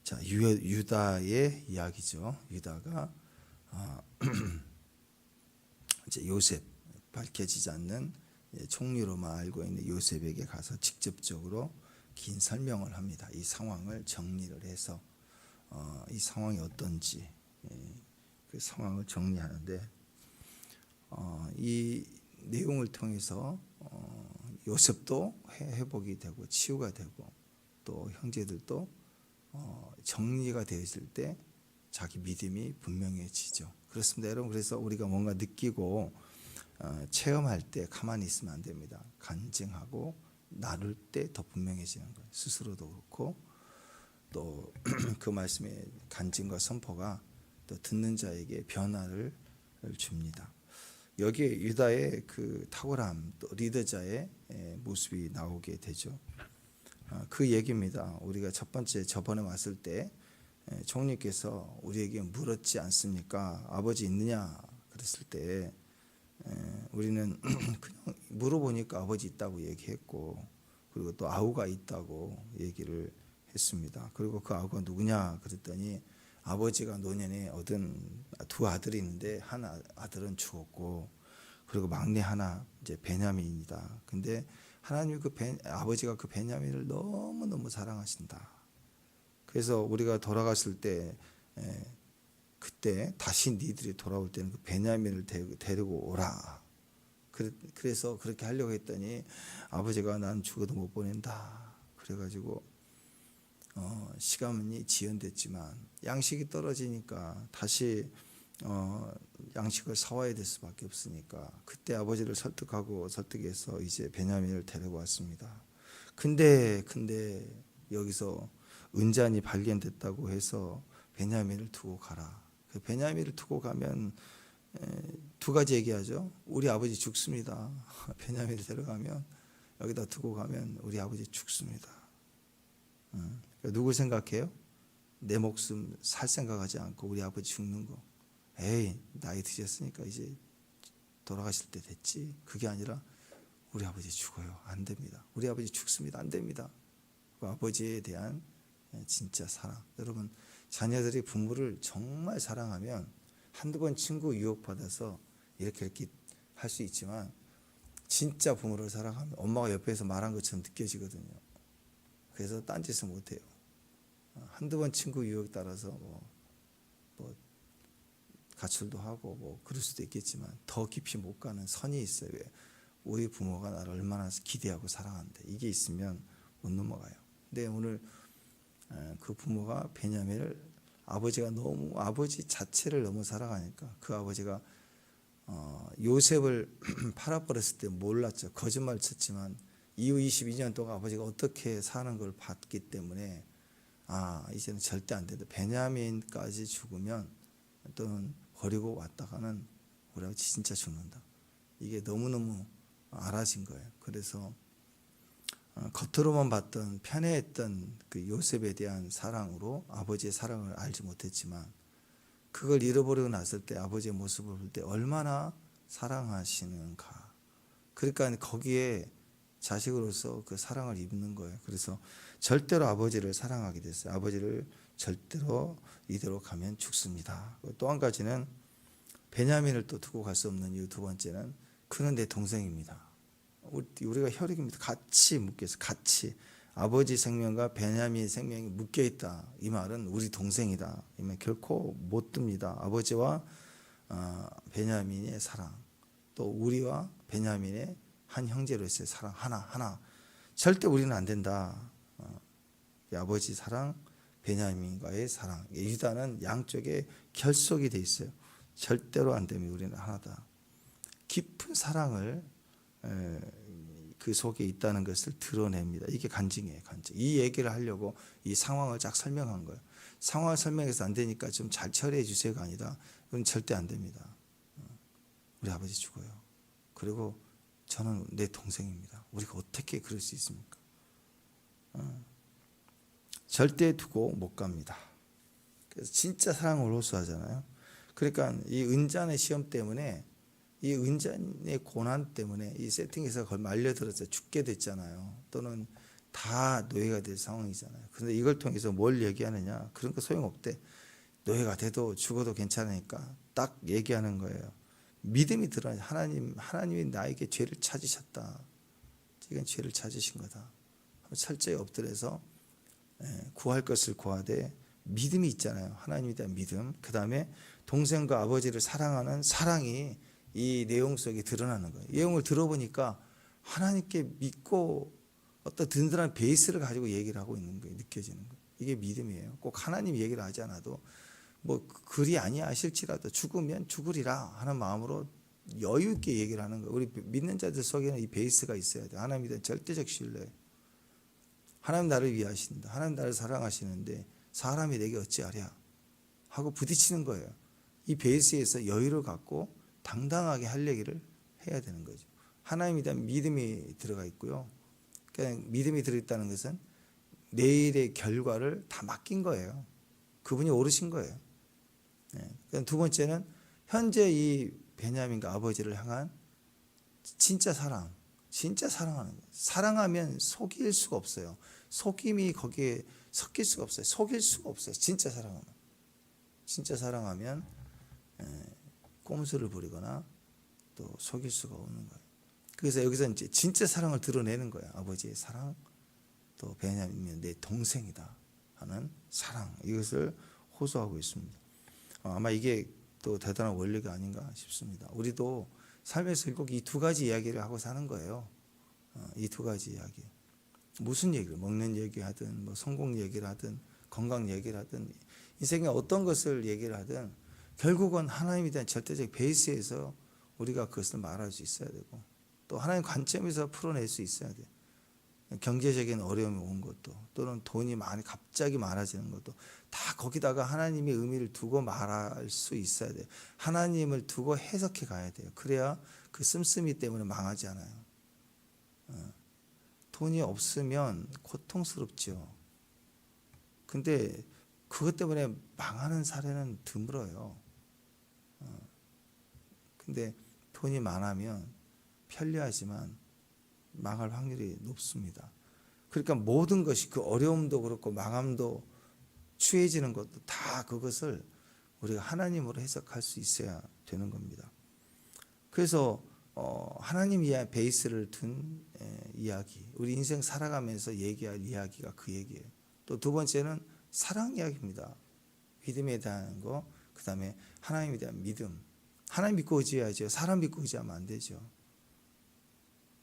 자, 유다의 이야기죠. 유다가 이제 요셉, 밝혀지지 않는 총리로만 알고 있는 요셉에게 가서 직접적으로 긴 설명을 합니다. 이 상황을 정리를 해서 이 상황이 어떤지 그 상황을 정리하는데 이 내용을 통해서 요셉도 회복이 되고 치유가 되고 또 형제들도 정리가 되었을 때 자기 믿음이 분명해지죠. 그렇습니다, 여러분. 그래서 우리가 뭔가 느끼고 체험할 때 가만히 있으면 안 됩니다. 간증하고 나눌 때 더 분명해지는 거예요. 스스로도 그렇고 또 그 말씀의 간증과 선포가 또 듣는 자에게 변화를 줍니다. 여기에 유다의 그 탁월함, 또 리더자의 모습이 나오게 되죠. 그 얘기입니다. 우리가 첫 번째 저번에 왔을 때 총리께서 우리에게 물었지 않습니까? 아버지 있느냐? 그랬을 때 우리는 그냥 물어보니까 아버지 있다고 얘기했고, 그리고 또 아우가 있다고 얘기를 했습니다. 그리고 그 아우가 누구냐? 그랬더니 아버지가 노년에 얻은 두 아들이 있는데 한 아들은 죽었고, 그리고 막내 하나 이제 베냐민이다. 근데 하나님이 아버지가 그 베냐민을 너무너무 사랑하신다. 그래서 우리가 돌아갔을 때 그때 다시 니들이 돌아올 때는 그 베냐민을 데리고 오라. 그래서 그렇게 하려고 했더니 아버지가 난 죽어도 못 보낸다. 그래가지고 시간이 지연됐지만 양식이 떨어지니까 다시 양식을 사와야 될 수밖에 없으니까 그때 아버지를 설득해서 이제 베냐민을 데리고 왔습니다. 근데 여기서 은잔이 발견됐다고 해서 베냐민을 두고 가라. 그 베냐민을 두고 가면 두 가지 얘기하죠. 우리 아버지 죽습니다. 베냐민을 데려가면 여기다 두고 가면 우리 아버지 죽습니다. 누굴 생각해요? 내 목숨 살 생각하지 않고 우리 아버지 죽는 거. 에이, 나이 드셨으니까 이제 돌아가실 때 됐지. 그게 아니라 우리 아버지 죽어요. 안 됩니다. 우리 아버지 죽습니다. 안 됩니다. 그 아버지에 대한 진짜 사랑. 여러분, 자녀들이 부모를 정말 사랑하면 한두 번 친구 유혹받아서 이렇게 할 수 있지만 진짜 부모를 사랑하면 엄마가 옆에서 말한 것처럼 느껴지거든요. 그래서 딴짓을 못해요. 한두 번 친구 유혹 따라서 뭐 가출도 하고 뭐 그럴 수도 있겠지만 더 깊이 못 가는 선이 있어요. 왜? 우리 부모가 나를 얼마나 기대하고 사랑하는데 이게 있으면 못 넘어가요. 근데 오늘 그 부모가 베냐민을 아버지가 너무 아버지 자체를 너무 사랑하니까 그 아버지가 요셉을 팔아버렸을 때 몰랐죠. 거짓말 쳤지만 이후 22년 동안 아버지가 어떻게 사는 걸 봤기 때문에 이제는 절대 안 된다. 베냐민까지 죽으면 또는 버리고 왔다가는 우리 아버지 진짜 죽는다. 이게 너무너무 알아진 거예요. 그래서 겉으로만 봤던 편애했던 그 요셉에 대한 사랑으로 아버지의 사랑을 알지 못했지만 그걸 잃어버리고 났을 때 아버지의 모습을 볼 때 얼마나 사랑하시는가. 그러니까 거기에 자식으로서 그 사랑을 입는 거예요. 그래서 절대로 아버지를 사랑하게 됐어요. 아버지를 절대로 이대로 가면 죽습니다. 또 한 가지는 베냐민을 또 두고 갈 수 없는 이유 두 번째는 그는 내 동생입니다. 우리가 혈육입니다. 같이 묶여서 같이 아버지 생명과 베냐민 생명이 묶여 있다. 이 말은 우리 동생이다. 이 말 결코 못 듭니다. 아버지와 베냐민의 사랑, 또 우리와 베냐민의 한 형제로서의 사랑 하나. 절대 우리는 안 된다. 아버지 사랑, 베냐민과의 사랑. 유다는 양쪽에 결속이 돼 있어요. 절대로 안 됩니다. 우리는 하나다. 깊은 사랑을 그 속에 있다는 것을 드러냅니다. 이게 간증이에요. 간증. 이 얘기를 하려고 이 상황을 쫙 설명한 거예요. 상황을 설명해서 안 되니까 좀 잘 처리해 주세요가 아니라 그건 절대 안 됩니다. 우리 아버지 죽어요. 그리고 저는 내 동생입니다. 우리가 어떻게 그럴 수 있습니까? 절대 두고 못 갑니다. 그래서 진짜 사랑을 호소하잖아요. 그러니까 이 은잔의 시험 때문에 이 은잔의 고난 때문에 이 세팅에서 거의 말려들어서 죽게 됐잖아요. 또는 다 노예가 될 상황이잖아요. 그런데 이걸 통해서 뭘 얘기하느냐? 그런 거 소용없대. 노예가 돼도 죽어도 괜찮으니까 딱 얘기하는 거예요. 믿음이 들어야 하나님이 나에게 죄를 찾으셨다. 이건 죄를 찾으신 거다. 철저히 엎드려서 구할 것을 구하되 믿음이 있잖아요. 하나님에 대한 믿음. 그 다음에 동생과 아버지를 사랑하는 사랑이 이 내용 속에 드러나는 거예요. 이 내용을 들어보니까 하나님께 믿고 어떤 든든한 베이스를 가지고 얘기를 하고 있는 거예요. 느껴지는 거예요. 이게 믿음이에요. 꼭 하나님 얘기를 하지 않아도 뭐 그리 아니하실지라도 죽으면 죽으리라 하는 마음으로 여유 있게 얘기를 하는 거예요. 우리 믿는 자들 속에는 이 베이스가 있어야 돼요. 하나님에 대한 절대적 신뢰. 하나님 나를 위하신다. 하나님 나를 사랑하시는데 사람이 내게 어찌하랴 하고 부딪히는 거예요. 이 베이스에서 여유를 갖고 당당하게 할 얘기를 해야 되는 거죠. 하나님에 대한 믿음이 들어가 있고요. 그냥 믿음이 들어있다는 것은 내일의 결과를 다 맡긴 거예요. 그분이 오르신 거예요. 두 번째는 현재 이 베냐민과 아버지를 향한 진짜 사랑, 진짜 사랑하는 거예요. 사랑하면 속일 수가 없어요. 속임이 거기에 섞일 수가 없어요. 속일 수가 없어요. 진짜 사랑하면. 진짜 사랑하면 꼼수를 부리거나 또 속일 수가 없는 거예요. 그래서 여기서 이제 진짜 사랑을 드러내는 거예요. 아버지의 사랑, 또 베냐민은 내 동생이다 하는 사랑, 이것을 호소하고 있습니다. 아마 이게 또 대단한 원리가 아닌가 싶습니다. 우리도 삶에서 꼭 이 두 가지 이야기를 하고 사는 거예요. 이 두 가지 이야기. 무슨 얘기를, 먹는 얘기하든 뭐 성공 얘기를 하든 건강 얘기를 하든 인생의 어떤 것을 얘기를 하든 결국은 하나님에 대한 절대적 베이스에서 우리가 그것을 말할 수 있어야 되고 또 하나님 관점에서 풀어낼 수 있어야 돼요. 경제적인 어려움이 온 것도 또는 돈이 갑자기 많아지는 것도 다 거기다가 하나님의 의미를 두고 말할 수 있어야 돼요. 하나님을 두고 해석해 가야 돼요. 그래야 그 씀씀이 때문에 망하지 않아요. 돈이 없으면 고통스럽죠. 근데 그것 때문에 망하는 사례는 드물어요. 근데 돈이 많으면 편리하지만 망할 확률이 높습니다. 그러니까 모든 것이 그 어려움도 그렇고 망함도 추해지는 것도 다 그것을 우리가 하나님으로 해석할 수 있어야 되는 겁니다. 그래서 하나님 이야기 베이스를 둔 이야기, 우리 인생 살아가면서 얘기할 이야기가 그 얘기예요. 또 두 번째는 사랑 이야기입니다. 믿음에 대한 거, 그 다음에 하나님에 대한 믿음. 하나님 믿고 의지해야죠. 사람 믿고 의지하면 안 되죠.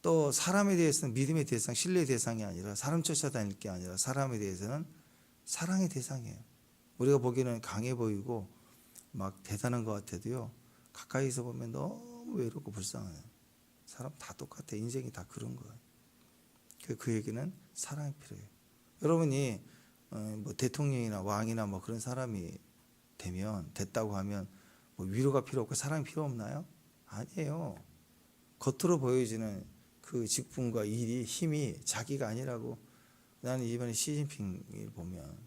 또 사람에 대해서는 믿음의 대상, 신뢰의 대상이 아니라 사람 쫓아다닐 게 아니라 사람에 대해서는 사랑의 대상이에요. 우리가 보기에는 강해 보이고 막 대단한 것 같아도요, 가까이서 보면 너무 외롭고 불쌍해요. 사람 다 똑같아. 인생이 다 그런 거예요. 그 얘기는 사랑이 필요해요. 여러분이 뭐 대통령이나 왕이나 뭐 그런 사람이 됐다고 하면 뭐 위로가 필요 없고 사랑이 필요 없나요? 아니에요. 겉으로 보여지는 그 직분과 일이 힘이 자기가 아니라고. 나는 이번에 시진핑을 보면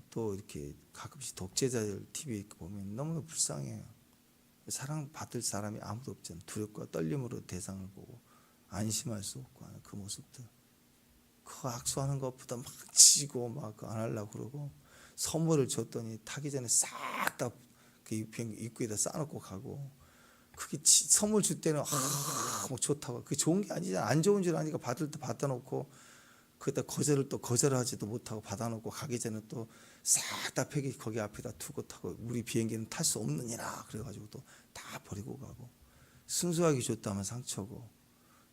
또 이렇게 가끔씩 독재자들 TV 보면 너무 불쌍해요. 사랑받을 사람이 아무도 없잖아요. 두렵고 떨림으로 대상을 보고 안심할 수 없고 하는 그 모습들. 그 악수하는 것보다 막 치고 막 안 하려고 그러고 선물을 줬더니 타기 전에 싹 다 그 입구에다 싸놓고 가고, 그게 선물 줄 때는 뭐 좋다고, 그게 좋은 게 아니잖아. 안 좋은 줄 아니까 받을 때 받아 놓고 그다 거절하지도 못하고 받아 놓고 가기 전에 또 싹 다 폐기 거기 앞에다 두고 타고, 우리 비행기는 탈 수 없느니라 그래가지고 또 다 버리고 가고, 순수하게 줬다면 상처고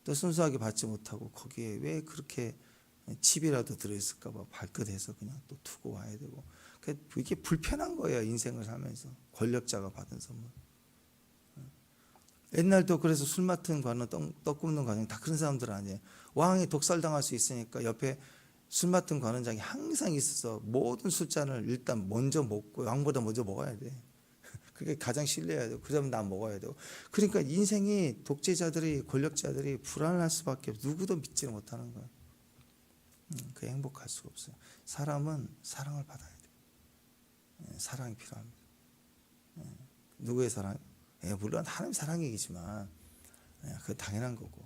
또 순수하게 받지 못하고 거기에 왜 그렇게 칩이라도 들어있을까 봐 발끝해서 그냥 또 두고 와야 되고, 이게 불편한 거예요. 인생을 살면서 권력자가 받은 선물. 옛날도 그래서 술 맡은 관원, 떡 굽는 관원 다 그런 사람들 아니에요. 왕이 독살당할 수 있으니까 옆에 술 맡은 관원장이 항상 있어서 모든 술잔을 일단 먼저 먹고 왕보다 먼저 먹어야 돼. 그게 가장 신뢰해야 되고, 그러면 난 먹어야 되고. 그러니까 인생이 독재자들이, 권력자들이 불안할 수밖에 없어요. 누구도 믿지 못하는 거예요. 그 행복할 수가 없어요. 사람은 사랑을 받아야 돼요. 사랑이 필요합니다. 누구의 사랑? 물론 하나님 사랑이겠지만 그건 당연한 거고,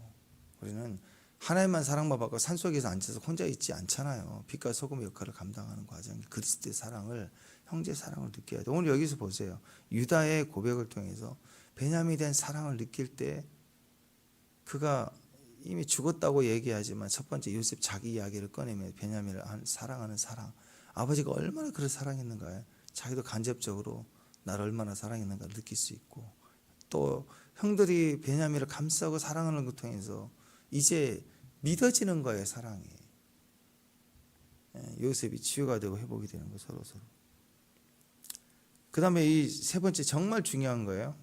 우리는 하나님만 사랑만 받고 산속에서 앉아서 혼자 있지 않잖아요. 빛과 소금의 역할을 감당하는 과정이 그리스도의 사랑을, 형제 사랑을 느껴야 돼요. 오늘 여기서 보세요. 유다의 고백을 통해서 베냐민에 대한 사랑을 느낄 때 그가 이미 죽었다고 얘기하지만 첫 번째 요셉 자기 이야기를 꺼내면 베냐민을 사랑하는 사랑, 아버지가 얼마나 그를 사랑했는가, 자기도 간접적으로 나를 얼마나 사랑했는가를 느낄 수 있고, 또 형들이 베냐민을 감싸고 사랑하는 것 통해서 이제 믿어지는 거예요. 사랑이. 요셉이 치유가 되고 회복이 되는 거, 서로. 그 다음에 이 세 번째 정말 중요한 거예요.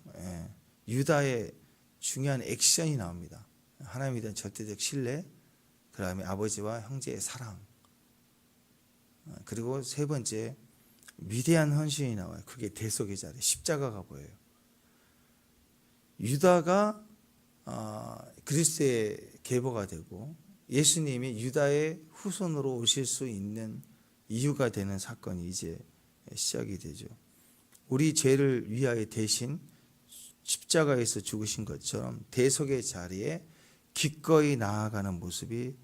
유다의 중요한 액션이 나옵니다. 하나님에 대한 절대적 신뢰, 그 다음에 아버지와 형제의 사랑, 그리고 세 번째 위대한 헌신이 나와요. 그게 대속의 자리, 십자가가 보여요. 유다가 그리스도의 계보가 되고 예수님이 유다의 후손으로 오실 수 있는 이유가 되는 사건이 이제 시작이 되죠. 우리 죄를 위하여 대신 십자가에서 죽으신 것처럼 대속의 자리에 기꺼이 나아가는 모습이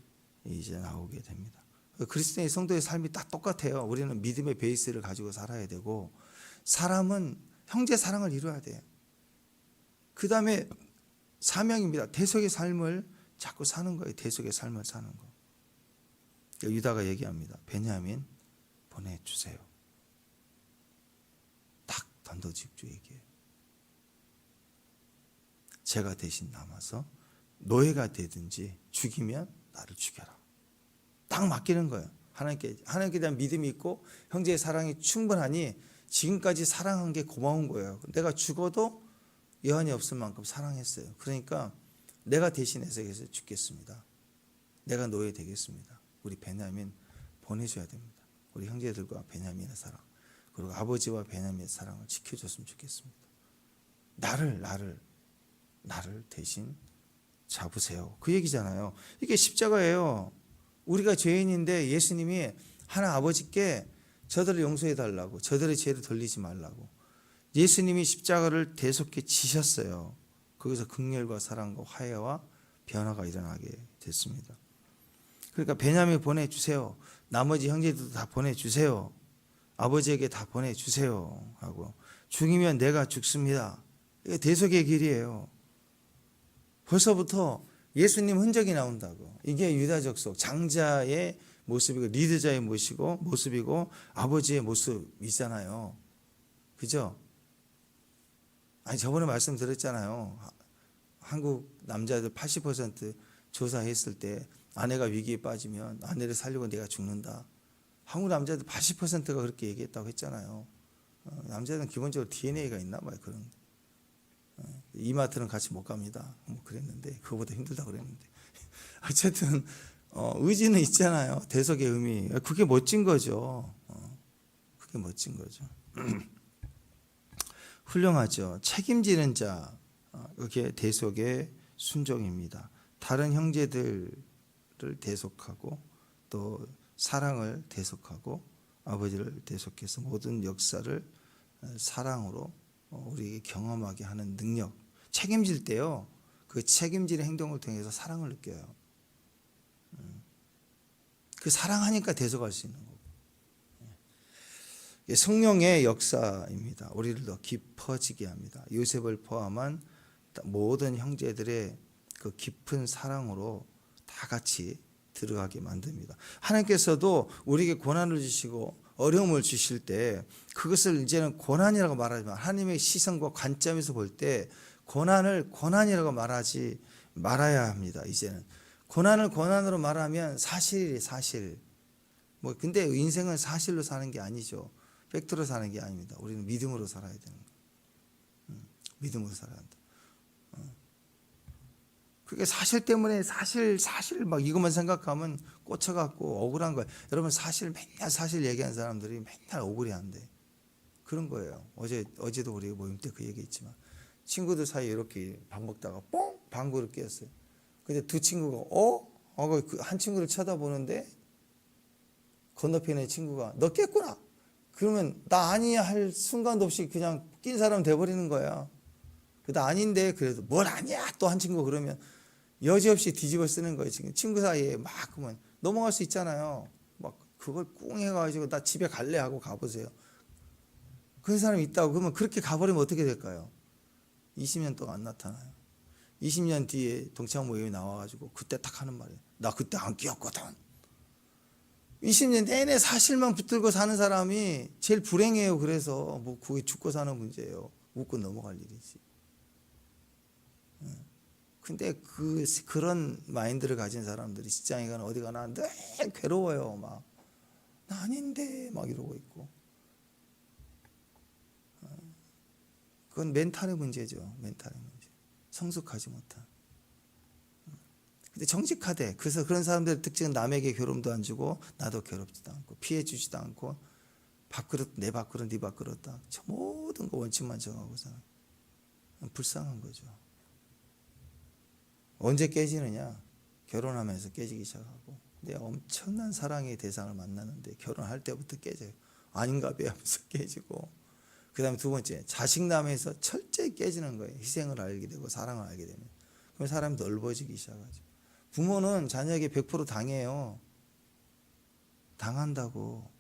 이제 나오게 됩니다. 그리스도의 성도의 삶이 딱 똑같아요. 우리는 믿음의 베이스를 가지고 살아야 되고, 사람은 형제 사랑을 이루어야 돼요. 그 다음에 사명입니다. 대속의 삶을 자꾸 사는 거예요. 대속의 삶을 사는 거. 유다가 얘기합니다. 베냐민 보내주세요. 딱 단도직입적으로 얘기해요. 제가 대신 남아서 노예가 되든지 죽이면 나를 죽여라. 딱 맡기는 거예요. 하나님께 대한 믿음이 있고 형제의 사랑이 충분하니 지금까지 사랑한 게 고마운 거예요. 내가 죽어도 여한이 없을 만큼 사랑했어요. 그러니까 내가 대신해서 여기서 죽겠습니다. 내가 노예 되겠습니다. 우리 베냐민 보내줘야 됩니다. 우리 형제들과 베냐민의 사랑, 그리고 아버지와 베냐민의 사랑을 지켜줬으면 좋겠습니다. 나를 대신 잡으세요. 그 얘기잖아요. 이게 십자가예요. 우리가 죄인인데 예수님이 하나 아버지께 저들을 용서해 달라고, 저들의 죄를 돌리지 말라고 예수님이 십자가를 대속히 지셨어요. 거기서 긍휼과 사랑과 화해와 변화가 일어나게 됐습니다. 그러니까 베냐민 보내주세요. 나머지 형제들도 다 보내주세요. 아버지에게 다 보내주세요 하고, 죽이면 내가 죽습니다. 이게 대속의 길이에요. 벌써부터 예수님 흔적이 나온다고. 이게 유다적 속 장자의 모습이고 리더자의 모습이고 아버지의 모습이잖아요. 그죠? 아니, 저번에 말씀드렸잖아요. 한국 남자들 80% 조사했을 때 아내가 위기에 빠지면 아내를 살려고 내가 죽는다. 한국 남자들 80%가 그렇게 얘기했다고 했잖아요. 남자들은 기본적으로 DNA가 있나 봐요. 그런. 이마트는 같이 못 갑니다. 뭐 그랬는데, 그거보다 힘들다고 그랬는데. 어쨌든 의지는 있잖아요. 대속의 의미. 그게 멋진 거죠. 그게 멋진 거죠. 훌륭하죠. 책임지는 자, 그게 대속의 순종입니다. 다른 형제들을 대속하고 또 사랑을 대속하고 아버지를 대속해서 모든 역사를 사랑으로 우리에게 경험하게 하는 능력. 책임질 때요, 그 책임지는 행동을 통해서 사랑을 느껴요. 그 사랑하니까 대속할 수 있는 거고. 성령의 역사입니다. 우리를 더 깊어지게 합니다. 요셉을 포함한 모든 형제들의 그 깊은 사랑으로 다 같이 들어가게 만듭니다. 하나님께서도 우리에게 고난을 주시고 어려움을 주실 때 그것을 이제는 고난이라고 말하지 마. 하나님의 시선과 관점에서 볼 때 고난을 고난이라고 말하지 말아야 합니다. 이제는 고난을 고난으로 말하면 사실이 사실. 뭐 근데 인생은 사실로 사는 게 아니죠. 팩트로 사는 게 아닙니다. 우리는 믿음으로 살아야 되는 거예요. 믿음으로 살아야 한다. 그게 사실 때문에 사실 막 이것만 생각하면 꽂혀갖고 억울한 거예요. 여러분, 맨날 사실 얘기하는 사람들이 맨날 억울해한대. 그런 거예요. 어제도 우리 모임 때 그 얘기했지만, 친구들 사이에 이렇게 밥 먹다가 뽕! 방구를 뀌었어요. 근데 두 친구가 한 친구를 쳐다보는데 건너편에 친구가 너 깼구나. 그러면 나 아니야 할 순간도 없이 그냥 낀 사람 돼버리는 거야. 나 아닌데 그래도 뭘 아니야 또 한 친구 그러면 여지없이 뒤집어 쓰는 거예요. 지금 친구 사이에 막 그러면 넘어갈 수 있잖아요. 막 그걸 꿍 해가지고 나 집에 갈래 하고 가보세요. 그런 사람이 있다고 그러면 그렇게 가버리면 어떻게 될까요? 20년 동안 안 나타나요. 20년 뒤에 동창 모임에 나와가지고 그때 딱 하는 말이에요. 나 그때 안 끼었거든. 20년 내내 사실만 붙들고 사는 사람이 제일 불행해요. 그래서 뭐 그게 죽고 사는 문제예요. 웃고 넘어갈 일이지. 근데 그런 마인드를 가진 사람들이 직장에 가나 어디 가나 늘 괴로워요. 막 나 아닌데 막 이러고 있고. 그건 멘탈의 문제죠. 멘탈의 문제. 성숙하지 못한. 근데 정직하대. 그래서 그런 사람들의 특징은 남에게 괴로움도 안 주고 나도 괴롭지도 않고 피해 주지도 않고 밥그릇 내 밥그릇 네 밥그릇 딱 모든 거 원칙만 정하고 살아. 불쌍한 거죠. 언제 깨지느냐? 결혼하면서 깨지기 시작하고 내 엄청난 사랑의 대상을 만나는데 결혼할 때부터 깨져요. 아닌가 봐 하면서 깨지고 그 다음에 두 번째 자식남에서 철저히 깨지는 거예요. 희생을 알게 되고 사랑을 알게 되면 그럼 사람이 넓어지기 시작하죠. 부모는 자녀에게 100% 당해요. 당한다고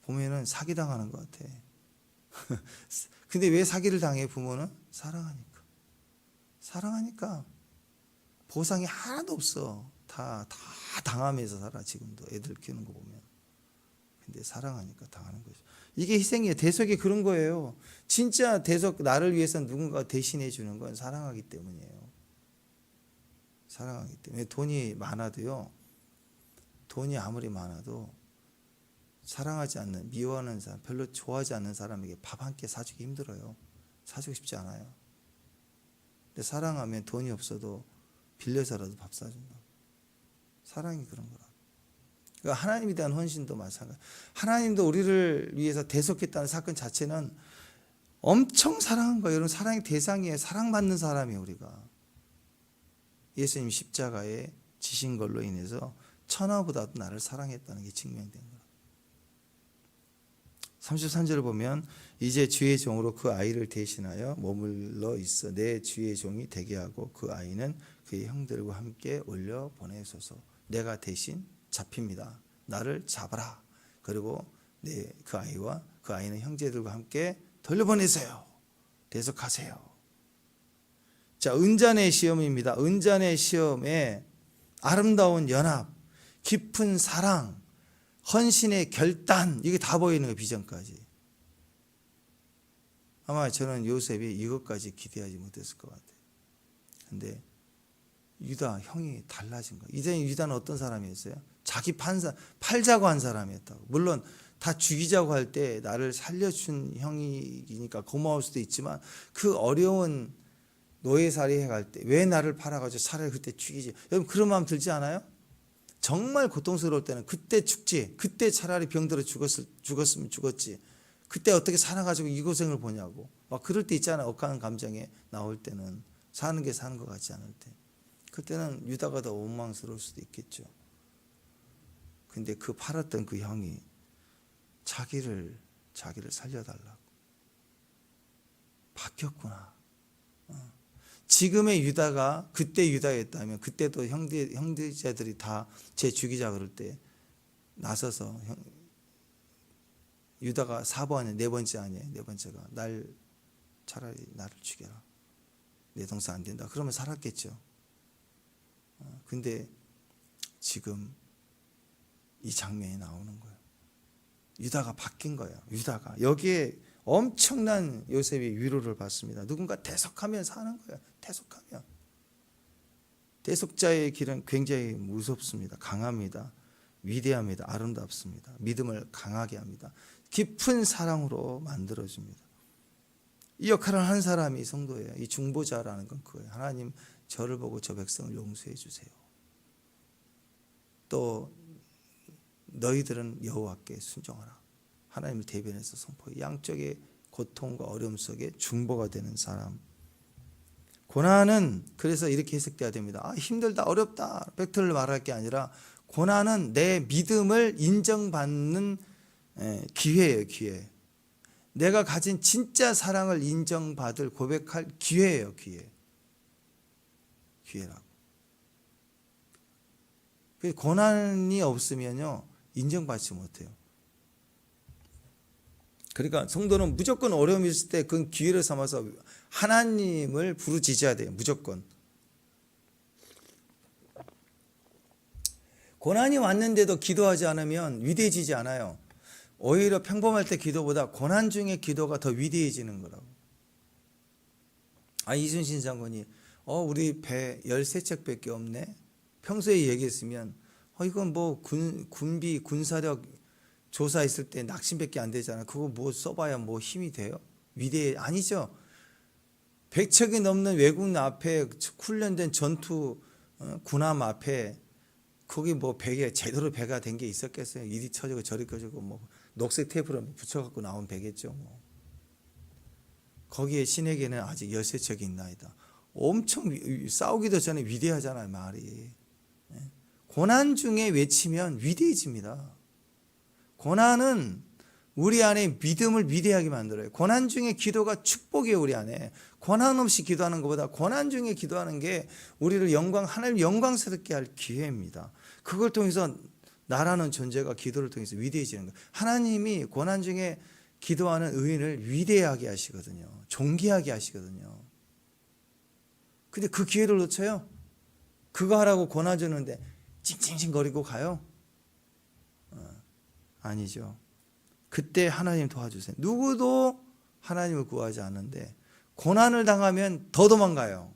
보면은 사기당하는 것 같아. 근데 왜 사기를 당해 부모는? 사랑하니까 보상이 하나도 없어. 다 당하면서 살아. 지금도 애들 키우는 거 보면. 근데 사랑하니까 당하는 거죠. 이게 희생이에요. 대속이 그런 거예요. 진짜 대속 나를 위해서 누군가 대신해 주는 건 사랑하기 때문이에요. 사랑하기 때문에. 돈이 많아도요. 돈이 아무리 많아도 사랑하지 않는, 미워하는 사람, 별로 좋아하지 않는 사람에게 밥 한 끼 사주기 힘들어요. 사주고 싶지 않아요. 근데 사랑하면 돈이 없어도 빌려서라도 밥 사준다. 사랑이 그런 거라. 그러니까 하나님에 대한 헌신도 마찬가지. 하나님도 우리를 위해서 대속했다는 사건 자체는 엄청 사랑한 거예요. 여러분 사랑의 대상이에요. 사랑받는 사람이에요. 우리가. 예수님 십자가에 지신 걸로 인해서 천하보다도 나를 사랑했다는 게 증명된 거예요. 33절을 보면 이제 주의 종으로 그 아이를 대신하여 머물러 있어 내 주의 종이 되게 하고 그 아이는 그의 형들과 함께 올려 보내소서. 내가 대신 잡힙니다. 나를 잡아라. 그리고 그 아이와 그 아이는 형제들과 함께 돌려보내세요. 대속하세요. 자, 은잔의 시험입니다. 은잔의 시험에 아름다운 연합, 깊은 사랑, 헌신의 결단, 이게 다 보이는 거예요. 비전까지. 아마 저는 요셉이 이것까지 기대하지 못했을 것 같아요. 근데 유다 형이 달라진 거예요. 이제 유다는 어떤 사람이었어요? 자기 팔자고 한 사람이었다고. 물론 다 죽이자고 할 때 나를 살려준 형이니까 고마울 수도 있지만 그 어려운 노예살이 해갈 때 왜 나를 팔아가지고 차라리 그때 죽이지. 여러분 그런 마음 들지 않아요? 정말 고통스러울 때는 그때 죽지. 그때 차라리 병들어 죽었으면 죽었지. 그때 어떻게 살아가지고 이 고생을 보냐고. 막 그럴 때 있잖아요. 억울한 감정에 나올 때는. 사는 게 사는 것 같지 않을 때. 그때는 유다가 더 원망스러울 수도 있겠죠. 근데 그 팔았던 그 형이 자기를 살려달라고. 바뀌었구나. 지금의 유다가 그때 유다였다면 그때도 형제자들이 다 제 죽이자 그럴 때 나서서 유다가 4번 네 번째 아니에요. 네 번째가 차라리 나를 죽여라. 내 동생 안 된다. 그러면 살았겠죠. 근데 지금 이 장면이 나오는 거예요. 유다가 바뀐 거예요. 유다가 여기에 엄청난 요셉이 위로를 받습니다. 누군가 대속하면 사는 거예요. 대속하면. 대속자의 길은 굉장히 무섭습니다. 강합니다. 위대합니다. 아름답습니다. 믿음을 강하게 합니다. 깊은 사랑으로 만들어줍니다. 이 역할을 한 사람이 성도예요. 이 중보자라는 건 그거예요. 하나님 저를 보고 저 백성을 용서해 주세요. 또 너희들은 여호와께 순종하라. 하나님을 대변해서 선포해. 양쪽의 고통과 어려움 속에 중보가 되는 사람. 고난은 그래서 이렇게 해석돼야 됩니다. 힘들다 어렵다 팩트를 말할 게 아니라 고난은 내 믿음을 인정받는 기회예요. 기회. 내가 가진 진짜 사랑을 인정받을 고백할 기회예요. 기회. 기회라고. 고난이 없으면요 인정받지 못해요. 그러니까 성도는 무조건 어려움이 있을 때 그 기회를 삼아서 하나님을 부르짖어야 돼요. 무조건. 고난이 왔는데도 기도하지 않으면 위대해지지 않아요. 오히려 평범할 때 기도보다 고난 중에 기도가 더 위대해지는 거라고. 이순신 장군이 우리 배 13척밖에 없네. 평소에 얘기했으면 이건 뭐 군비 군사력 조사했을 때 낙심밖에 안 되잖아. 그거 뭐 써봐야 뭐 힘이 돼요? 위대해 아니죠. 100척이 넘는 외국 앞에 훈련된 전투 군함 앞에 거기 뭐 베개 제대로 배가 된 게 있었겠어요? 이리 쳐지고 저리 쳐지고 뭐 녹색 테이프로 붙여갖고 나온 배겠죠. 뭐. 거기에 신에게는 아직 13척이 있나이다. 엄청 싸우기도 전에 위대하잖아요, 말이. 고난 중에 외치면 위대해집니다. 고난은 우리 안에 믿음을 위대하게 만들어요. 고난 중에 기도가 축복이에요, 우리 안에. 고난 없이 기도하는 것보다 고난 중에 기도하는 게 우리를 하나님 영광스럽게 할 기회입니다. 그걸 통해서 나라는 존재가 기도를 통해서 위대해지는 거예요. 하나님이 고난 중에 기도하는 의인을 위대하게 하시거든요. 존귀하게 하시거든요. 근데 그 기회를 놓쳐요. 그거 하라고 고난 주는데 찡찡찡거리고 가요? 아니죠. 그때 하나님 도와주세요. 누구도 하나님을 구하지 않는데 고난을 당하면 더 도망가요.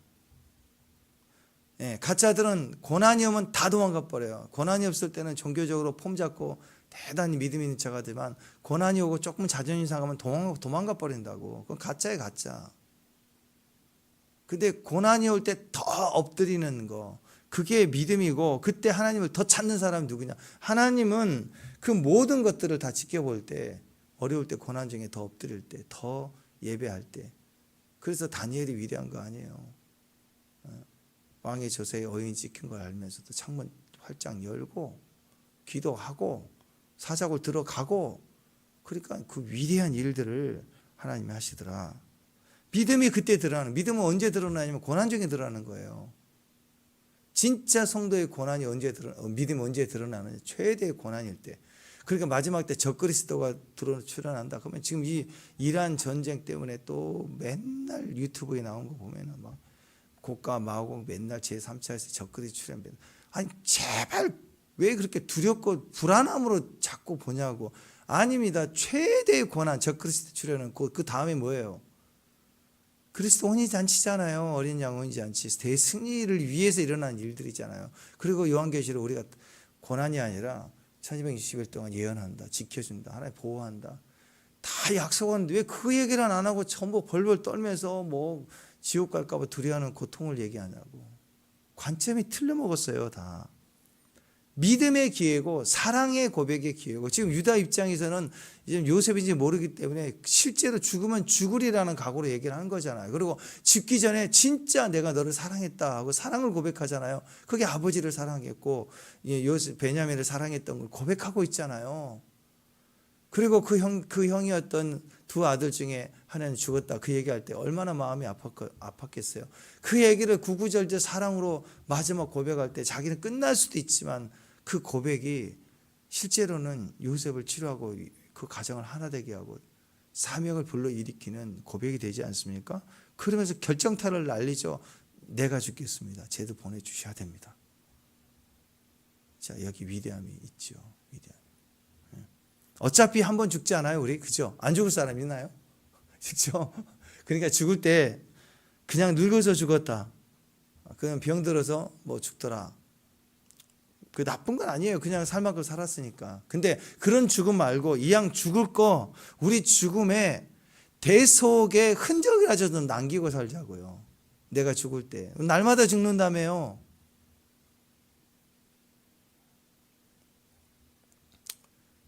가짜들은 고난이 오면 다 도망가 버려요. 고난이 없을 때는 종교적으로 폼 잡고 대단히 믿음 있는 척 하지만 고난이 오고 조금 자존심 상하면 도망가 버린다고. 그건 가짜예요, 가짜. 근데 고난이 올 때 더 엎드리는 거, 그게 믿음이고, 그때 하나님을 더 찾는 사람이 누구냐? 하나님은 그 모든 것들을 다 지켜볼 때, 어려울 때, 고난 중에 더 엎드릴 때, 더 예배할 때. 그래서 다니엘이 위대한 거 아니에요. 왕의 저세에 어인이 찍힌 걸 알면서도 창문 활짝 열고 기도하고 사자굴 들어가고, 그러니까 그 위대한 일들을 하나님이 하시더라. 믿음이 그때 드러나는, 믿음은 언제 드러나냐면 고난 중에 드러나는 거예요. 진짜 성도의 고난이 믿음이 언제 드러나느냐? 최대의 고난일 때. 그러니까 마지막 때 적그리스도가 출현한다. 그러면 지금 이 이란 전쟁 때문에 또 맨날 유튜브에 나온 거 보면은 막 고가 마곡 맨날 제3차에서 적그리스도 출현. 아니 제발 왜 그렇게 두렵고 불안함으로 자꾸 보냐고. 아닙니다. 최대의 고난 적그리스도 출현은 그 다음에 뭐예요? 그리스도 혼인잔치잖아요. 어린 양 혼인잔치. 대승리를 위해서 일어난 일들이잖아요. 그리고 요한계시록 우리가 고난이 아니라 1260일 동안 예언한다. 지켜준다. 하나님 보호한다. 다 약속하는데 왜 그 얘기를 안 하고 전부 벌벌 떨면서 뭐 지옥 갈까 봐 두려워하는 고통을 얘기하냐고. 관점이 틀려먹었어요, 다. 믿음의 기회고 사랑의 고백의 기회고, 지금 유다 입장에서는 이제 요셉인지 모르기 때문에 실제로 죽으면 죽으리라는 각오로 얘기를 하는 거잖아요. 그리고 죽기 전에 진짜 내가 너를 사랑했다 하고 사랑을 고백하잖아요. 그게 아버지를 사랑했고 요셉 베냐민을 사랑했던 걸 고백하고 있잖아요. 그리고 그 형이었던 두 아들 중에 하나는 죽었다. 그 얘기할 때 얼마나 마음이 아팠겠어요. 그 얘기를 구구절절 사랑으로 마지막 고백할 때 자기는 끝날 수도 있지만 그 고백이 실제로는 요셉을 치료하고 그 가정을 하나 되게 하고 사명을 불러일으키는 고백이 되지 않습니까? 그러면서 결정타를 날리죠. 내가 죽겠습니다. 쟤도 보내주셔야 됩니다. 자, 여기 위대함이 있죠. 위대함. 어차피 한 번 죽지 않아요, 우리? 그죠? 안 죽을 사람 있나요? 그죠? 그러니까 죽을 때 그냥 늙어서 죽었다. 그냥 병들어서 뭐 죽더라. 그 나쁜 건 아니에요. 그냥 살 만큼 살았으니까. 근데 그런 죽음 말고 이왕 죽을 거 우리 죽음에 대속의 흔적이라도 좀 남기고 살자고요. 내가 죽을 때. 날마다 죽는다며요.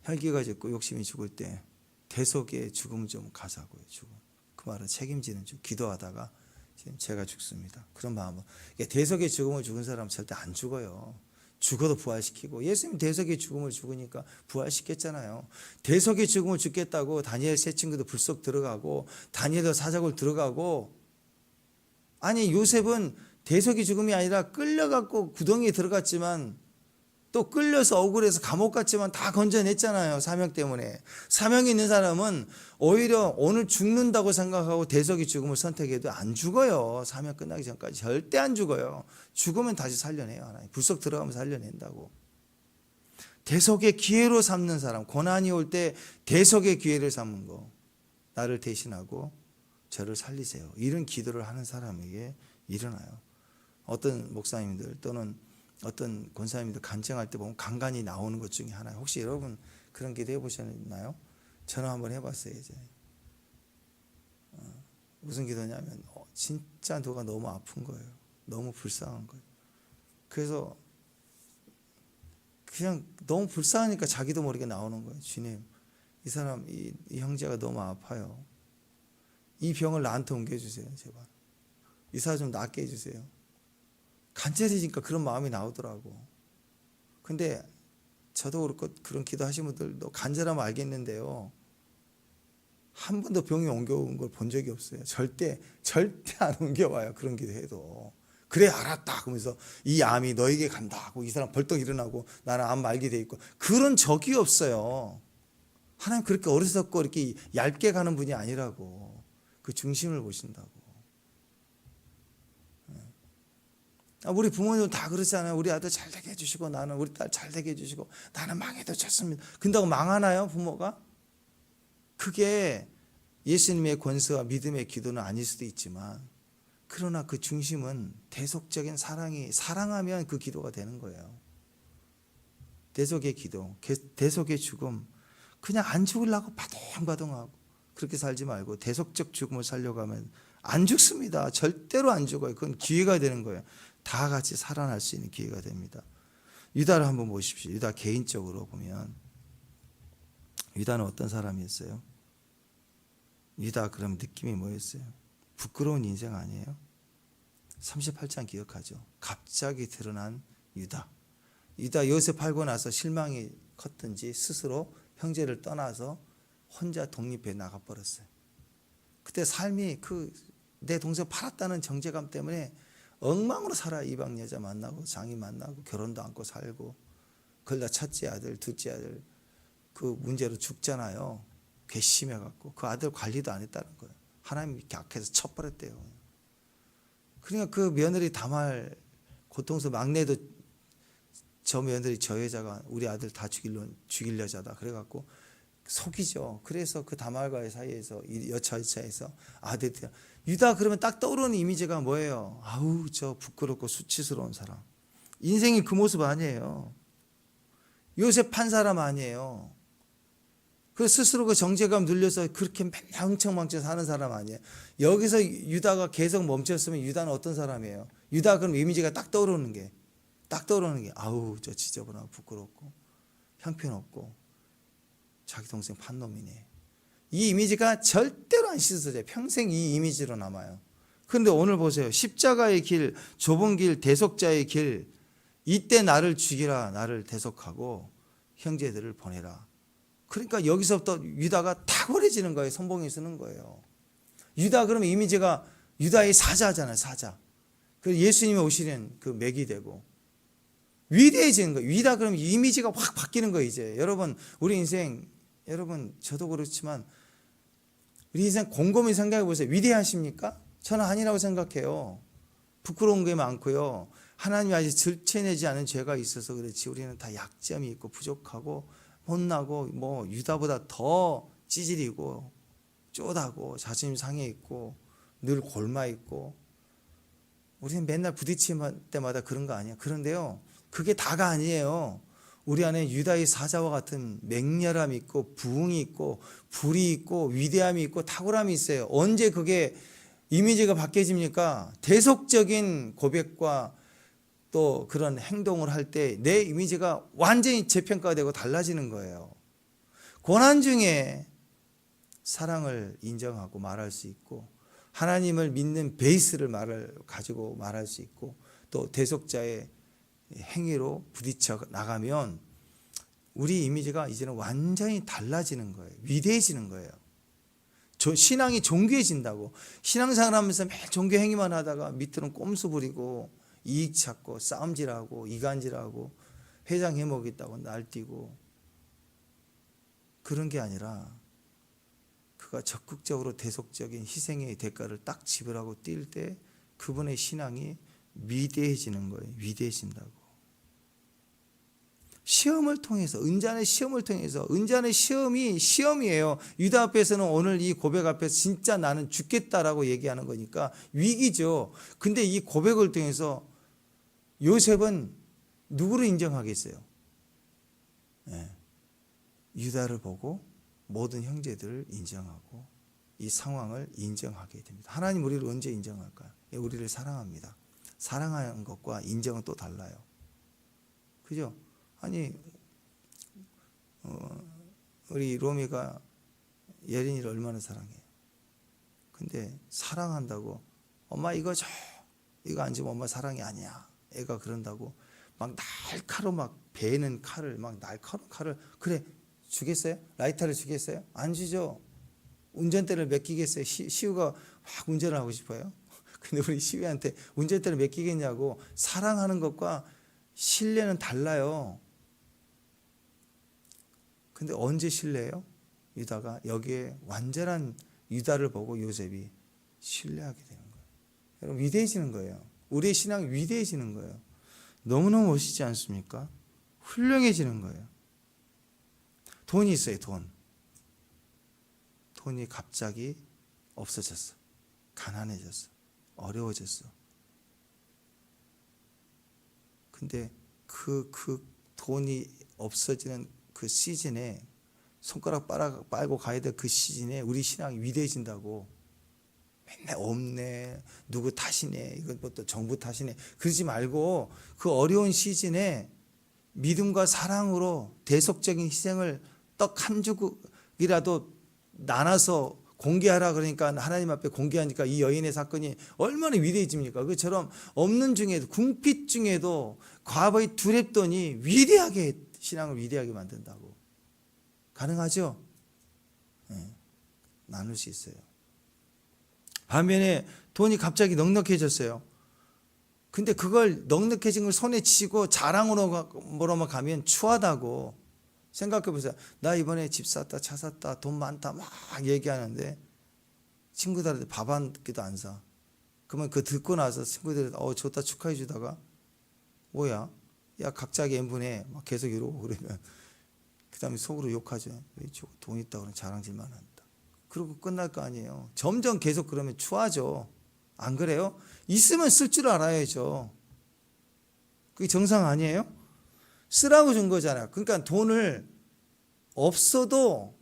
혈기가 짖고 욕심이 죽을 때 대속의 죽음 좀 가자고요. 죽음. 그 말은 책임지는 중. 기도하다가 지금 제가 죽습니다. 그런 마음은. 대속의 죽음을 죽은 사람은 절대 안 죽어요. 죽어도 부활시키고, 예수님 대속의 죽음을 죽으니까 부활시켰잖아요. 대속의 죽음을 죽겠다고 다니엘 세 친구도 불속 들어가고 다니엘도 사자굴 들어가고, 아니 요셉은 대속의 죽음이 아니라 끌려갖고 구덩이에 들어갔지만 또 끌려서 억울해서 감옥 갔지만 다 건져냈잖아요. 사명 때문에. 사명이 있는 사람은 오히려 오늘 죽는다고 생각하고 대속의 죽음을 선택해도 안 죽어요. 사명 끝나기 전까지 절대 안 죽어요. 죽으면 다시 살려내요. 하나님. 불속 들어가면 살려낸다고. 대속의 기회로 삼는 사람, 고난이 올 때 대속의 기회를 삼는 거. 나를 대신하고 저를 살리세요. 이런 기도를 하는 사람에게 일어나요. 어떤 목사님들 또는 어떤 권사님들 간증할 때 보면 간간히 나오는 것 중에 하나예요. 혹시 여러분 그런 기도 해보셨나요? 저는 한번 해봤어요. 이제 무슨 기도냐면 진짜 누가 너무 아픈 거예요. 너무 불쌍한 거예요. 그래서 그냥 너무 불쌍하니까 자기도 모르게 나오는 거예요. 주님, 이 사람, 이 형제가 너무 아파요. 이 병을 나한테 옮겨주세요. 제발. 이 사람 좀 낫게 해주세요. 간절해지니까 그런 마음이 나오더라고. 근데 저도 그렇고 그런 기도 하신 분들도 간절하면 알겠는데요. 한 번도 병이 옮겨온 걸 본 적이 없어요. 절대 안 옮겨와요. 그런 기도 해도. 그래 알았다 그러면서 이 암이 너에게 간다 하고 이 사람 벌떡 일어나고 나는 암 말게 돼 있고 그런 적이 없어요. 하나님 그렇게 어리석고 이렇게 얇게 가는 분이 아니라고. 그 중심을 보신다고. 우리 부모님은 다 그렇잖아요. 우리 아들 잘 되게 해주시고 나는 우리 딸 잘 되게 해주시고 나는 망해도 좋습니다. 근다고 망하나요 부모가? 그게 예수님의 권세와 믿음의 기도는 아닐 수도 있지만 그러나 그 중심은 대속적인 사랑하면 그 기도가 되는 거예요. 대속의 기도, 대속의 죽음. 그냥 안 죽으려고 바둥바둥하고 그렇게 살지 말고 대속적 죽음을 살려고 하면 안 죽습니다. 절대로 안 죽어요. 그건 기회가 되는 거예요. 다 같이 살아날 수 있는 기회가 됩니다. 유다를 한번 보십시오. 유다 개인적으로 보면 유다는 어떤 사람이었어요? 유다 그럼 느낌이 뭐였어요? 부끄러운 인생 아니에요? 38장 기억하죠? 갑자기 드러난 유다. 유다 요셉 팔고 나서 실망이 컸든지 스스로 형제를 떠나서 혼자 독립해 나가버렸어요. 그때 삶이 내 동생 팔았다는 정죄감 때문에 엉망으로 살아. 이방 여자 만나고 장인 만나고 결혼도 않고 살고 그러다 첫째 아들 둘째 아들 그 문제로 죽잖아요. 괘씸해갖고 그 아들 관리도 안 했다는 거예요. 하나님이 이렇게 악해서 쳐버렸대요. 그러니까 그 며느리 다말 고통스러워. 막내도 저 며느리 저 여자가 우리 아들 다 죽일 여자다 그래갖고 속이죠. 그래서 그 다말과의 사이에서 여차여차해서 아들들 유다 그러면 딱 떠오르는 이미지가 뭐예요? 아우 저 부끄럽고 수치스러운 사람. 인생이 그 모습 아니에요. 요셉 판 사람 아니에요. 그 스스로 그 정죄감 눌려서 그렇게 맨날 흥청망청 사는 사람 아니에요. 여기서 유다가 계속 멈췄으면 유다는 어떤 사람이에요? 유다 그럼 이미지가 딱 떠오르는 게 아우 저 지저분하고 부끄럽고 형편없고 자기 동생 판놈이네. 이 이미지가 절대로 안 씻어져요. 평생 이 이미지로 남아요. 그런데 오늘 보세요. 십자가의 길, 좁은 길, 대속자의 길. 이때 나를 죽이라. 나를 대속하고 형제들을 보내라. 그러니까 여기서부터 유다가 탁월해지는 거예요. 선봉에 서는 거예요. 유다 그러면 이미지가 유다의 사자잖아요. 사자. 그래서 예수님이 오시는 그 맥이 되고 위대해지는 거예요. 유다 그러면 이미지가 확 바뀌는 거예요. 이제 여러분 우리 인생 여러분 저도 그렇지만 우리 인생 곰곰이 생각해 보세요. 위대하십니까? 저는 아니라고 생각해요. 부끄러운 게 많고요. 하나님이 아직 들춰내지 않은 죄가 있어서 그렇지 우리는 다 약점이 있고 부족하고 못나고 뭐 유다보다 더 찌질이고 쪼다고 자존심 상해 있고 늘 골마 있고 우리는 맨날 부딪힐 때마다 그런 거 아니야. 그런데요. 그게 다가 아니에요. 우리 안에 유다의 사자와 같은 맹렬함이 있고 부흥이 있고 불이 있고 위대함이 있고 탁월함이 있어요. 언제 그게 이미지가 바뀌어집니까? 대속적인 고백과 또 그런 행동을 할 때 내 이미지가 완전히 재평가되고 달라지는 거예요. 고난 중에 사랑을 인정하고 말할 수 있고 하나님을 믿는 베이스를 가지고 말할 수 있고 또 대속자의 행위로 부딪혀 나가면 우리 이미지가 이제는 완전히 달라지는 거예요. 위대해지는 거예요. 신앙이 정교해진다고. 신앙생활하면서 매일 종교 행위만 하다가 밑으로는 꼼수 부리고 이익 찾고 싸움질하고 이간질하고 회장 해먹겠다고 날뛰고 그런 게 아니라 그가 적극적으로 대속적인 희생의 대가를 딱 지불하고 뛸 때 그분의 신앙이 위대해지는 거예요. 위대해진다고. 시험을 통해서, 은잔의 시험을 통해서, 은잔의 시험이 시험이에요. 유다 앞에서는 오늘 이 고백 앞에서 진짜 나는 죽겠다라고 얘기하는 거니까 위기죠. 근데 이 고백을 통해서 요셉은 누구를 인정하겠어요? 네. 유다를 보고 모든 형제들을 인정하고 이 상황을 인정하게 됩니다. 하나님 우리를 언제 인정할까요? 우리를 사랑합니다. 사랑하는 것과 인정은 또 달라요. 그죠? 아니 우리 로미가 예린이를 얼마나 사랑해요. 근데 사랑한다고 엄마 이거 줘, 이거 안 주면 엄마 사랑이 아니야. 애가 그런다고 막 날카로운 막 베는 칼을 막 날카로운 칼을 그래 주겠어요? 라이터를 주겠어요? 안 주죠. 운전대를 맡기겠어요? 시우가 막 운전을 하고 싶어요. 근데 우리 시우한테 운전대를 맡기겠냐고. 사랑하는 것과 신뢰는 달라요. 근데 언제 신뢰해요? 유다가 여기에 완전한 유다를 보고 요셉이 신뢰하게 되는 거예요. 여러분 위대해지는 거예요. 우리의 신앙이 위대해지는 거예요. 너무너무 멋있지 않습니까? 훌륭해지는 거예요. 돈이 있어요. 돈이 갑자기 없어졌어. 가난해졌어. 어려워졌어. 근데 그 돈이 없어지는 그 시즌에 손가락 빨고 가야 될 그 시즌에 우리 신앙이 위대해진다고. 맨날 없네, 누구 탓이네, 이건 뭐 또 정부 탓이네 그러지 말고 그 어려운 시즌에 믿음과 사랑으로 대속적인 희생을 떡 한 조각이라도 나눠서 공개하라 그러니까 하나님 앞에 공개하니까 이 여인의 사건이 얼마나 위대해집니까? 그처럼 없는 중에도 궁핍 중에도 과부의 두렵더니 위대하게 신앙을 위대하게 만든다고. 가능하죠? 네, 나눌 수 있어요. 반면에 돈이 갑자기 넉넉해졌어요. 근데 그걸 넉넉해진 걸 손에 쥐고 자랑으로만 가면 추하다고. 생각해 보세요. 나 이번에 집 샀다, 차 샀다, 돈 많다 막 얘기하는데 친구들한테 밥 한 끼도 안 사. 그러면 그 듣고 나서 친구들이 좋다 축하해 주다가 뭐야? 야 각자기 N분해 막 계속 이러고 그러면 그 다음에 속으로 욕하죠. 왜 돈 있다고 그런 자랑질만 한다. 그러고 끝날 거 아니에요. 점점 계속 그러면 추하죠. 안 그래요? 있으면 쓸 줄 알아야죠. 그게 정상 아니에요? 쓰라고 준 거잖아요. 그러니까 돈을 없어도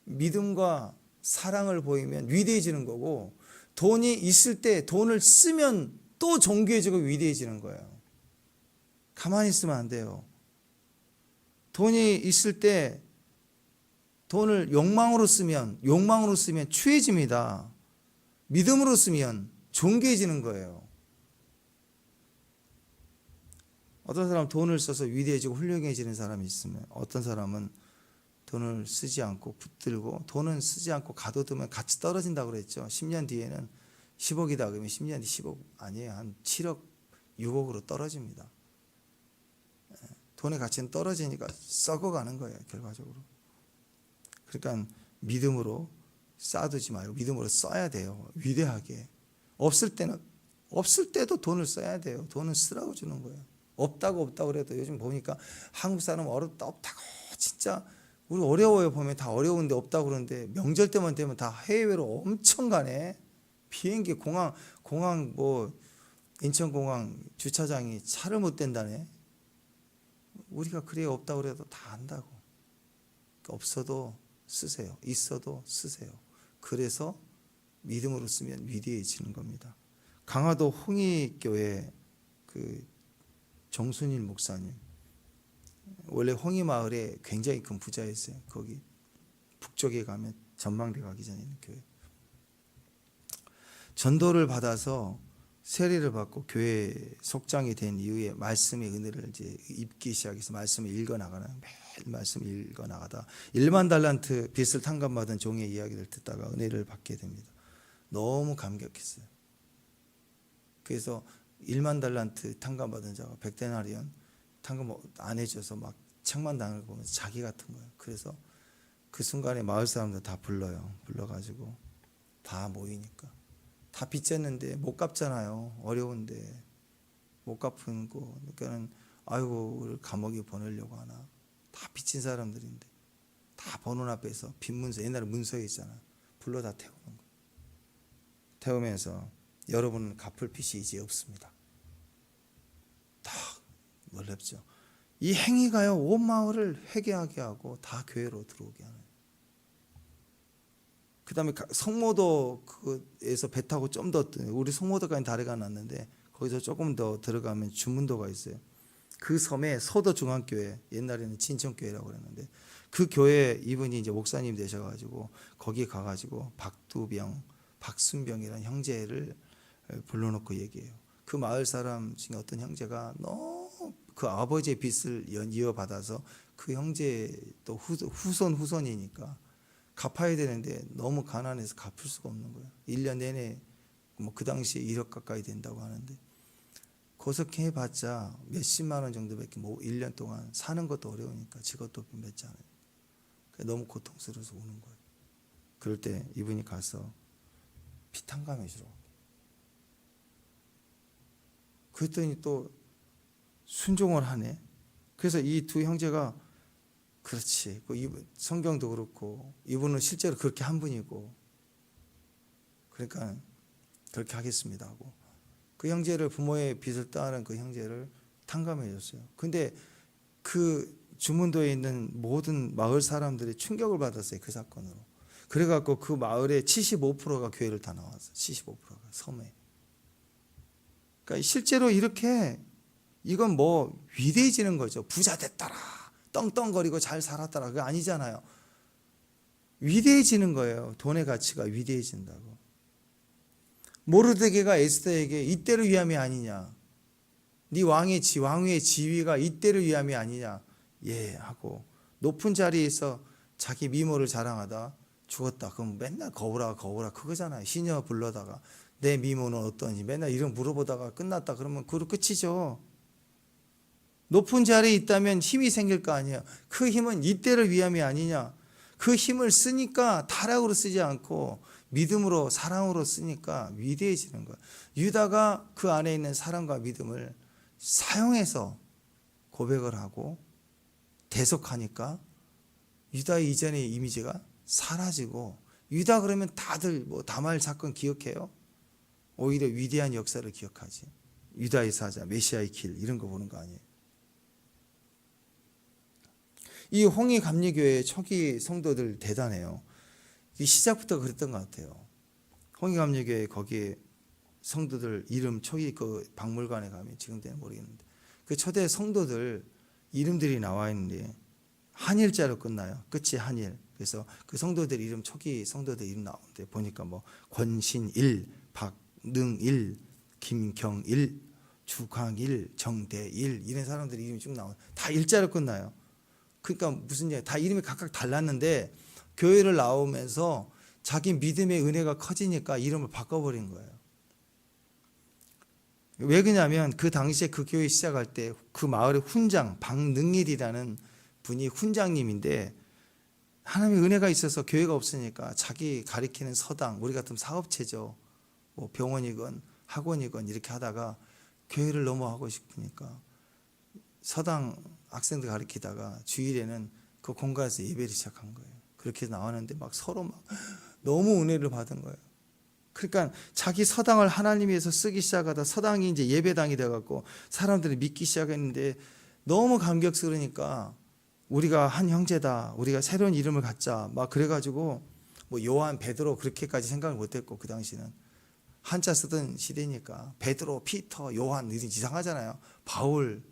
믿음과 사랑을 보이면 위대해지는 거고, 돈이 있을 때 돈을 쓰면 또 존귀해지고 위대해지는 거예요. 가만히 있으면 안 돼요. 돈이 있을 때 돈을 욕망으로 쓰면 추해집니다. 믿음으로 쓰면 존귀해지는 거예요. 어떤 사람은 돈을 써서 위대해지고 훌륭해지는 사람이 있으면, 어떤 사람은 돈을 쓰지 않고 붙들고, 돈은 쓰지 않고 가둬두면 가치 떨어진다고 그랬죠. 10년 뒤에는 10억이다 그러면 10년 뒤 10억 아니에요. 한 7억, 6억으로 떨어집니다. 돈의 가치는 떨어지니까 썩어가는 거예요, 결과적으로. 그러니까 믿음으로 쌓아두지 말고 믿음으로 써야 돼요. 위대하게. 없을 때도 돈을 써야 돼요. 돈은 쓰라고 주는 거예요. 없다고 그래도 요즘 보니까 한국 사람 어렵다 없다고 진짜 우리 어려워요. 보면 다 어려운데 없다고 그러는데 명절 때만 되면 다 해외로 엄청 가네. 비행기 공항 뭐 인천공항 주차장이 차를 못 댄다네. 우리가 그래 없다고 그래도 다 안다고. 없어도 쓰세요. 있어도 쓰세요. 그래서 믿음으로 쓰면 위대해지는 겁니다. 강화도 홍익교회 그 정순일 목사님, 원래 홍익마을에 굉장히 큰 부자였어요. 거기 북쪽에 가면 전망대 가기 전에 있는 교회. 전도를 받아서 세례를 받고 교회 속장이 된 이후에 말씀의 은혜를 이제 입기 시작해서 말씀을 읽어 나가는 말씀 읽어 나가다 1만 달란트 빚을 탕감받은 종의 이야기를 듣다가 은혜를 받게 됩니다. 너무 감격했어요. 그래서 1만 달란트 탕감받은 자가 100데나리온 탕감 안 해줘서 막 책망당하는 거 보면서 자기 같은 거예요. 그래서 그 순간에 마을 사람들 다 불러요. 불러가지고 다 모이니까 다 빚졌는데 못 갚잖아요. 어려운데 못 갚은 거. 그러니까는 아이고 우리 감옥에 보내려고 하나. 다 빚진 사람들인데 다 번원 앞에서 빚 문서, 옛날에 문서에 있잖아. 불러 다 태우는 거예요. 태우면서 여러분은 갚을 빚이 이제 없습니다. 다 놀랍죠. 이 행위가요 온 마을을 회개하게 하고 다 교회로 들어오게 하는. 그 다음에 성모도에서 배 타고 좀 더 우리 성모도까지 다리가 났는데 거기서 조금 더 들어가면 주문도가 있어요. 그 섬에 서도중앙교회, 옛날에는 진천교회라고 그랬는데 그 교회 이분이 이제 목사님 되셔가지고 거기 가가지고 박순병이라는 형제를 불러놓고 얘기해요. 그 마을 사람 중에 어떤 형제가 너무 그 아버지의 빚을 이어받아서 그 형제 또 후손이니까 갚아야 되는데 너무 가난해서 갚을 수가 없는 거예요. 1년 내내 뭐 그 당시에 1억 가까이 된다고 하는데 고속해봤자 몇십만 원 정도밖에 뭐 1년 동안 사는 것도 어려우니까 직업도 맺잖아요. 너무 고통스러워서 우는 거예요. 그럴 때 이분이 가서 피탕감해 주러. 그랬더니 또 순종을 하네. 그래서 이 두 형제가 그렇지. 성경도 그렇고 이분은 실제로 그렇게 한 분이고 그러니까 그렇게 하겠습니다 하고 그 형제를 부모의 빚을 따는 그 형제를 탕감해 줬어요. 근데 그 주문도에 있는 모든 마을 사람들이 충격을 받았어요. 그 사건으로. 그래갖고 그 마을의 75%가 교회를 다 나왔어요. 75%가 섬에. 그러니까 실제로 이렇게 이건 뭐 위대해지는 거죠. 부자 됐더라. 떵떵거리고 잘 살았더라. 그게 아니잖아요. 위대해지는 거예요. 돈의 가치가 위대해진다고. 모르드게가 에스더에게 이때를 위함이 아니냐. 네 왕위의 지위가 이때를 위함이 아니냐. 예 하고 높은 자리에서 자기 미모를 자랑하다 죽었다. 그럼 맨날 거울아 그거잖아요. 시녀 불러다가 내 미모는 어떠니 맨날 이름 물어보다가 끝났다 그러면 그로 끝이죠. 높은 자리에 있다면 힘이 생길 거 아니에요. 그 힘은 이때를 위함이 아니냐. 그 힘을 쓰니까 타락으로 쓰지 않고 믿음으로 사랑으로 쓰니까 위대해지는 거예요. 유다가 그 안에 있는 사랑과 믿음을 사용해서 고백을 하고 대속하니까 유다의 이전의 이미지가 사라지고 유다 그러면 다들 뭐 다말 사건 기억해요? 오히려 위대한 역사를 기억하지. 유다의 사자, 메시아의 길 이런 거 보는 거 아니에요. 이 홍익감리교회 초기 성도들 대단해요. 시작부터 그랬던 것 같아요. 홍익감리교회 거기에 성도들 이름 초기 그 박물관에 가면 지금 때는 모르겠는데 그 초대 성도들 이름들이 나와 있는데 한일자로 끝나요. 끝이 한일. 그래서 그 성도들 이름 초기 성도들 이름 나오는데 보니까 뭐 권신일, 박능일, 김경일, 주광일, 정대일 이런 사람들 이름이 쭉 나와요. 다 일자로 끝나요. 그러니까 무슨 얘기? 다 이름이 각각 달랐는데 교회를 나오면서 자기 믿음의 은혜가 커지니까 이름을 바꿔버린 거예요. 왜 그러냐면 그 당시에 그 교회 시작할 때 그 마을의 훈장 박능일이라는 분이 훈장님인데 하나님의 은혜가 있어서 교회가 없으니까 자기 가리키는 서당 우리 같은 사업체죠. 뭐 병원이건 학원이건 이렇게 하다가 교회를 너무 하고 싶으니까 서당 학생들 가르치다가 주일에는 그 공간에서 예배를 시작한 거예요. 그렇게 나왔는데 막 서로 막 너무 은혜를 받은 거예요. 그러니까 자기 서당을 하나님 위해서 쓰기 시작하다 서당이 이제 예배당이 돼갖고 사람들이 믿기 시작했는데 너무 감격스러우니까 우리가 한 형제다. 우리가 새로운 이름을 갖자. 막 그래가지고 뭐 요한, 베드로 그렇게까지 생각을 못했고 그 당시는 한자 쓰던 시대니까 베드로, 피터, 요한 이상하잖아요. 바울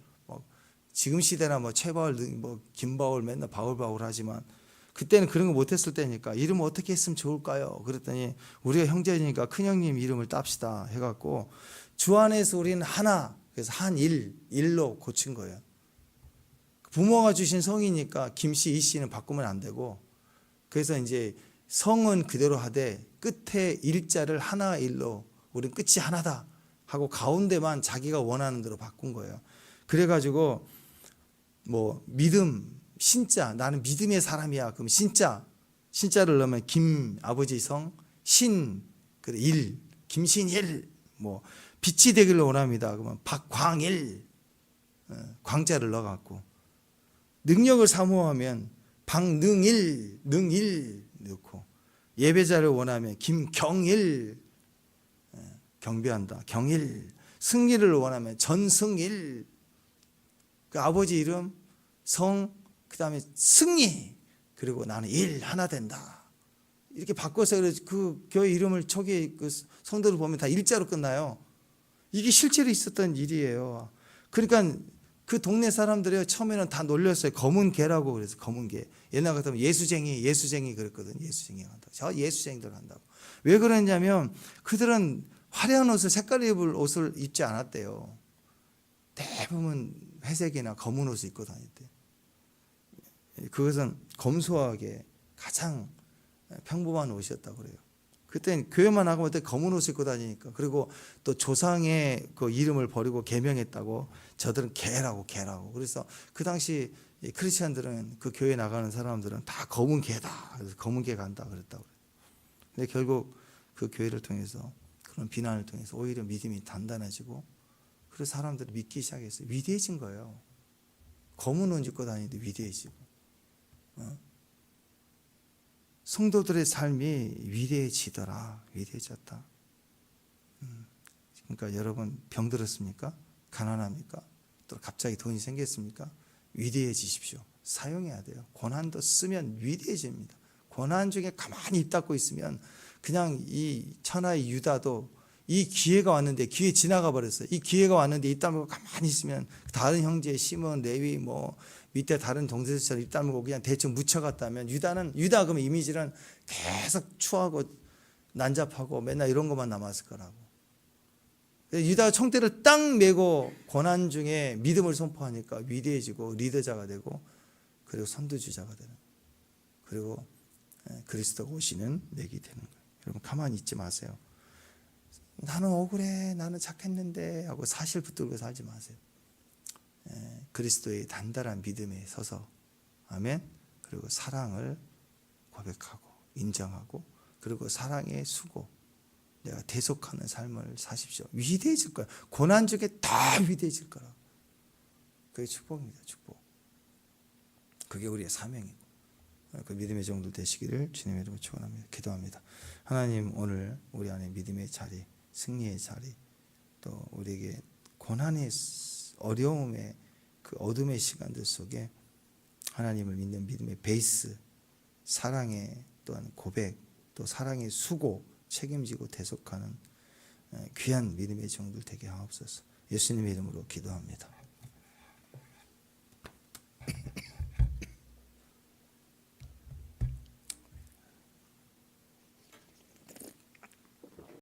지금 시대나 뭐 최바울, 뭐 김바울 맨날 바울 하지만 그때는 그런 거 못했을 때니까 이름을 어떻게 했으면 좋을까요? 그랬더니 우리가 형제니까 큰형님 이름을 땁시다 해갖고 주 안에서 우리는 하나 그래서 한일 일로 고친 거예요. 부모가 주신 성이니까 김씨, 이씨는 바꾸면 안 되고, 그래서 이제 성은 그대로 하되 끝에 일자를 하나 일로 우린 끝이 하나다 하고 가운데만 자기가 원하는 대로 바꾼 거예요. 그래가지고 뭐 믿음, 신자, 나는 믿음의 사람이야. 그럼 신자를 넣으면 김 아버지 성, 신 그래 일, 김신일, 뭐 빛이 되기를 원합니다. 그러면 박광일, 광자를 넣어갖고, 능력을 사모하면 박능일, 능일 넣고, 예배자를 원하면 김경일, 경배한다, 경일, 승리를 원하면 전승일, 그 아버지 이름, 성, 그 다음에 승리, 그리고 나는 일 하나 된다. 이렇게 바꿔서 그 교회 이름을 초기 그 성도를 보면 다 일자로 끝나요. 이게 실제로 있었던 일이에요. 그러니까 그 동네 사람들이 처음에는 다 놀렸어요. 검은 개라고 그래서 검은 개. 옛날 같으면 예수쟁이 그랬거든. 예수쟁이가 한다고. 저 예수쟁이들 한다고. 왜 그랬냐면 그들은 화려한 옷을, 색깔 입을 옷을 입지 않았대요. 대부분 회색이나 검은 옷을 입고 다녔대요. 그것은 검소하게 가장 평범한 옷이었다고 그래요. 그때는 교회만 나가면 검은 옷을 입고 다니니까. 그리고 또 조상의 그 이름을 버리고 계명했다고, 저들은 개라고. 그래서 그 당시 크리스천들은, 그 교회 나가는 사람들은 다 검은 개다. 그래서 검은 개 간다 그랬다고 그래요. 근데 결국 그 교회를 통해서, 그런 비난을 통해서 오히려 믿음이 단단해지고, 그래서 사람들이 믿기 시작했어요. 위대해진 거예요. 검은 옷 입고 다니는데 위대해지고. 성도들의 삶이 위대해졌다. 그러니까 여러분 병들었습니까? 가난합니까? 또 갑자기 돈이 생겼습니까? 위대해지십시오. 사용해야 돼요. 고난도 쓰면 위대해집니다. 고난 중에 가만히 입 닫고 있으면 그냥 이 천하의 유다도 이 기회가 왔는데, 기회 지나가 버렸어요. 이 기회가 왔는데 입 다물고 가만히 있으면 다른 형제 시몬, 레위, 뭐 밑에 다른 동생들처럼 입 다물고 그냥 대충 묻혀갔다면, 유다 그러면 이미지는 계속 추하고 난잡하고 맨날 이런 것만 남았을 거라고. 유다가 총대를 딱 메고 고난 중에 믿음을 선포하니까 위대해지고 리더자가 되고, 그리고 선두주자가 되는, 그리고 그리스도가 오시는 맥이 되는 거예요. 여러분 가만히 있지 마세요. 나는 억울해, 나는 착했는데 하고 사실 붙들고 살지 마세요. 그리스도의 단단한 믿음에 서서, 아멘. 그리고 사랑을 고백하고 인정하고, 그리고 사랑의 수고, 내가 대속하는 삶을 사십시오. 위대해질 거야. 고난 중에 다 위대해질 거라. 그게 축복입니다. 축복. 그게 우리의 사명이고, 그 믿음의 정도 되시기를 주님의 이름으로 축원합니다. 기도합니다. 하나님, 오늘 우리 안에 믿음의 자리, 승리의 자리, 또 우리에게 고난의 어려움의 그 어둠의 시간들 속에 하나님을 믿는 믿음의 베이스, 사랑의 또한 고백, 또 사랑의 수고, 책임지고 대속하는 귀한 믿음의 종들 되게 하옵소서. 예수님의 이름으로 기도합니다.